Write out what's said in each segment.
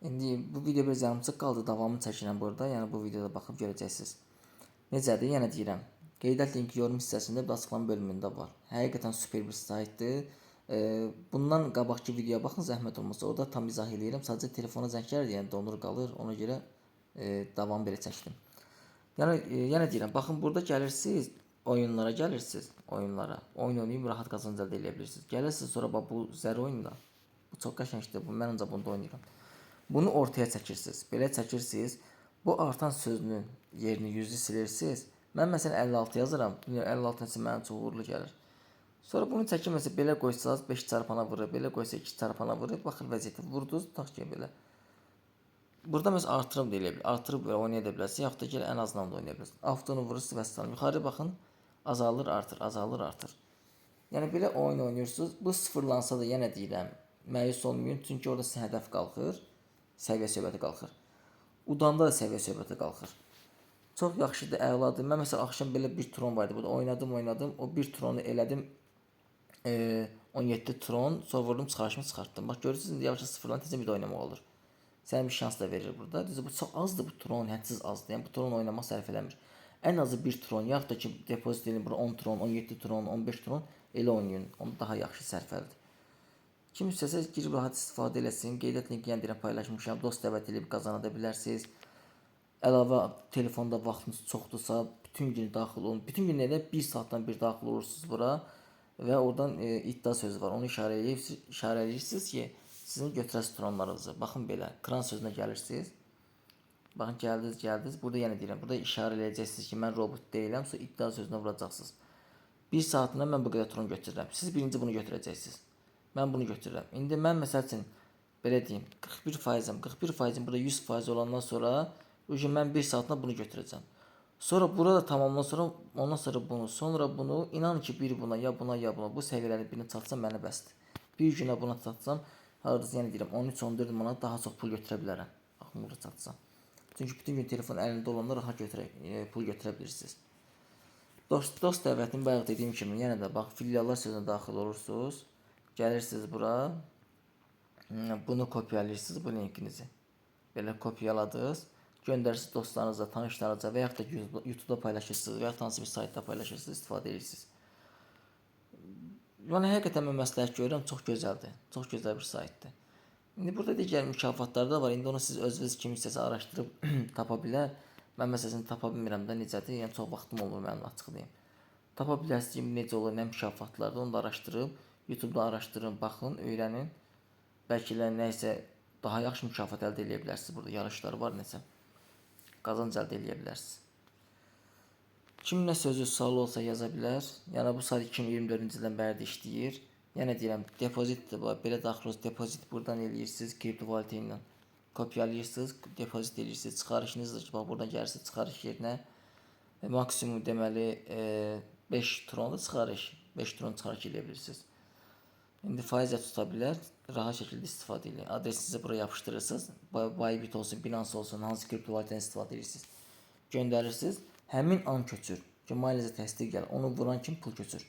İndi bu video biraz yarımçıq qaldı. Davamını çəkirəm burada. Yəni bu videoda baxıb görəcəksiniz. Necədir? Yenə deyirəm. Qeydət linki yorum hissəsində bir açıqlama bölümündə var. Həqiqətən super bir saytdır. Bundan qabaqki videoya baxın, zəhmət olmasa. Orada tam izah edirəm. Sadəcə telefona zəng gəlir, yəni donur qalır. Ona görə davam belə çəkdim. Yəni yenə deyirəm, baxın burada gəlirsiniz, oyunlara gəlirsiniz, oyunlara. Oyun oynayıb rahat qazanc əldə edə bilirsiniz. Gəlirsiniz sonra bax bu zər oyunda. Bu çox qəşəngdir. Bu mən ancaq bunda oynayıram. Bunu ortaya çəkirsiniz. Belə çəkirsiniz. Bu artan sözünün yerini 100-ü silirsiniz. Mən məsələn 56 yazıram. 56 nəsə mənim çox uğurlu gəlir. Sonra bunu çəkin məsələn belə qoysanız 5 çarpana vurur, belə qoysa 2 çarpana vurur. Baxın vəziyyətə vurdunuz, tutaq ki belə. Burada məsələn artırım da eləyə bilər. Artırıb belə oynaya da bilərsiniz. Yaxud da gəl ən azından da oynaya bilərsiniz. Avtonu vurursunuz və salam. Yuxarı baxın. Azalır, artır, azalır, artır. Yəni belə oyun oynayırsınız. Bu sıfırlansa da yenə deyirəm, məyus olmayın. Çünki orada sizin hədəf qalxır. Səviyyə söhbəti qalxır. Udanda da səviyyə söhbəti qalxır. Çox yaxşıdır, əladır. Mən məsələn axşam belə bir tron vardı. Burada oynadım. O bir tronu elədim 17 tron. Sonra vurdum, çıxarışımı çıxartdım. Bax görürsünüz, yavaş-yavaş sıfırlan, tezə bir də oynamaq olur. Sənə bir şans da verir burada. Düzdür, bu çox azdır bu tron, hədsiz azdır. Yəni bu tron oynamaq sərf eləmir. Ən azı bir tron, yaxud da ki depozit edin bura 10 tron, 17 tron, 15 tron elə oynayın. Onu daha yaxşı sərfəlidir. Kim istəsə girib rahat istifadə eləsin. Qeydət linki yenə deyirəm paylaşmışam. Dost dəvət edib qazana da bilərsiniz. Əlavə telefonda vaxtınız çoxdursa, bütün gün daxil olun. Bütün gün elə 1 saatdan bir daxil olursunuz bura və oradan iddia sözü var. Onu işarələyirsiniz ki, sizin götürəsiz tronlarınızı. Baxın belə, kran sözünə gəlirsiniz. Baxın gəldiniz. Burada yenə deyirəm, burada işarələyəcəksiniz ki, mən robot deyiləm. Sonra iddia sözünə vuracaqsınız. 1 saatında mən bu qədər tron götürürəm. Siz birinci bunu götürəcəksiniz. Mən bunu götürürəm. İndi mən məsəl üçün belə deyim, 41%-im. 41%-im burada 100% olandan sonra mən 1 saatında bunu götürəcəm. Sonra burada tamamdan sonra ondan sonra bunu, sonra bunu, inan ki bir buna, ya buna, ya buna bu səviyyələrin birini çatsam mənə bəsdir. Bir günə buna çatsam, hardasa yəni deyirəm 13-14 manat daha çox pul götürə bilərəm. Baxın burada çatsam. Çünki bütün gün telefon əlində olanda rahat pul götürə bilirsiniz. Dost dəvətini bayaq dediyim kimi yenə də bax filiallar sözünə daxil olursunuz. Gəlirsiniz bura. Bunu kopyalayırsınız bu linkinizi. Belə kopyaladınız. Göndərirsiniz dostlarınıza, tanışlarınıza və yaxud da YouTube-da paylaşırsınız və yaxud hansı bir saytda paylaşırsınız, istifadə edirsiniz. Yəni həqiqətən mən məsləhət görürəm, çox gözəldir. Çox gözəl bir saytdır. İndi burada digər mükafatlar da var. İndi onu siz özünüz kim istəsə araşdırıb tapa bilər. Mən məsələn tapa bilmirəm də necədir. Yəni çox vaxtım olmur mənim açıq deyim. Tapa bilərsiniz ki, necə olur, nə mükafatlardır. Onu da araşdırıb, YouTube-da araşdırın, baxın, öyrənin. Bəlkə də nəysə daha yaxşı mükafat əldə edə bilərsiniz. Burada yarışlar var nəsə. Qazanc əldə edə bilərsiniz. Kim nə sözü sualı olsa yaza bilər. Yəni bu sayt 2024-cü ildən bəri işləyir. Yenə deyirəm, depozit də var. Belə daxil olsa depozit buradan eləyirsiniz, kriptovalyuta ilə kopyalayırsınız, depozit eləyirsiniz. Çıxarışınızdır ki, bax buradan gəlirsiniz çıxarış yerinə. Maksimum deməli 5 tronlu çıxarış, 5 tron çıxarış edə bilirsiniz. İndi faiz də tuta bilər, rahat şəkildə istifadə edin. Adresinizi buraya yapışdırırsınız. Bybit olsun, Binance olsun, hansı kriptovalyutadan istifadə edirsiniz. Göndərirsiniz. Həmin an köçür. Ki, mailizə təsdiq gəlir. Onu vuran kim pul köçür.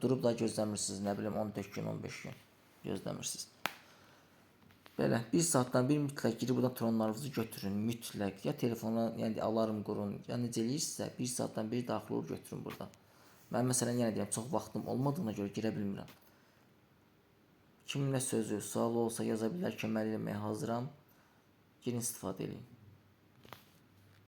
Durub da gözləmirsiniz, nə bilim 14 gün, 15 gün gözləmirsiniz. Belə 1 saatdan bir mütləq girib buradan tronlarınızı götürün, mütləq. Ya telefona, yəni alarm qurun, ya necə eləyirsinizsə 1 saatdan bir daxil olub götürün buradan. Mən məsələn yenə deyirəm, çox vaxtım olmadığına görə girə bilmirəm. Kim nə sözü, sualı olsa yaza bilər, kömək eləməyə hazıram. Girin istifadə edin.